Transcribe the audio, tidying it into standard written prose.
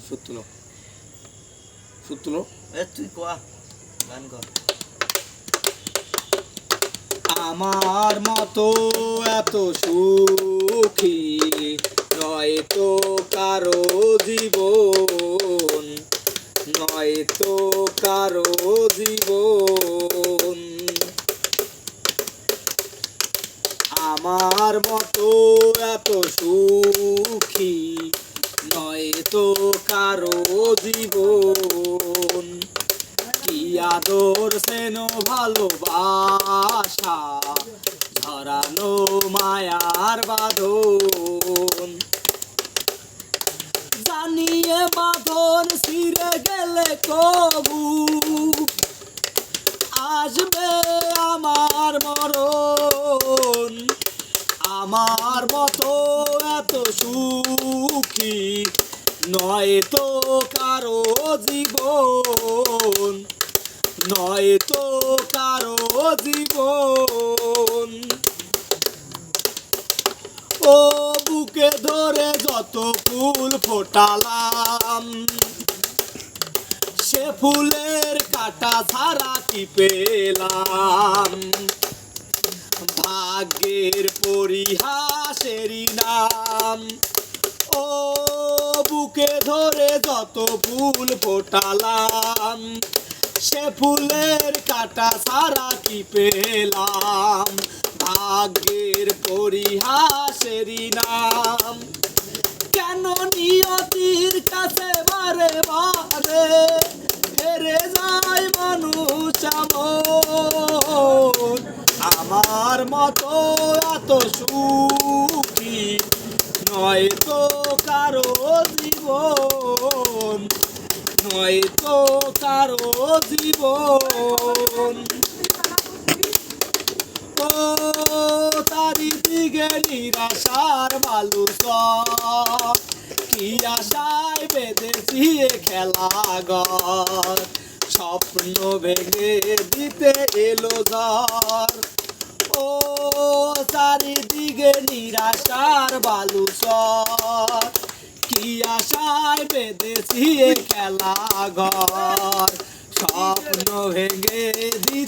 সুতুলো সুতুলো তুই কোয়া গান কর। আমার মতো এত সুখী নয় তো কারো জীবন, নয় তো কারো জীবন। আমার মতো এত সুখী নয় তো কারো জীবন। কি আদর স্নেহ ভালোবাসা ধরানো মায়ার বাঁধন, জানিয়ে বাঁধন ছিঁড়ে গেলে কবু আসবে আমার মরণ। আমার মতো এত সুখী নয় তো কারো জীবন, নয় তো কারো জীবন। ও বুকে ধরে যত ফুল ফোটালাম, সে ফুলের কাটা ছাড়া কি পেলাম। ভাগ্যের পরিহাসেরই নাম। ও বুকে ধরে যত ফুল ফোটালাম, সে ফুলের কাটা ছাড়া কি পেলাম। ভাগ্যের পরিহাসেরই নাম। কেন নিয়তির কাছে বারে বারে হেরে যায় মানুষ আমন। আমার মতো এত সুখী নয় তো কারো জীবন, নয় তো কারো জীবন। ও চারিদিকে নিরাশার বালুচর, কি আশায় বেঁধেছি খেলা ঘর। স্বপ্ন ভেঙে দিতে এলো ঝড়। ও চারিদিকে নিরাশার বালুচর, কি আশায় বেঁধেছি খেলা ঘর। স্বপ্ন ভেঙে দিতে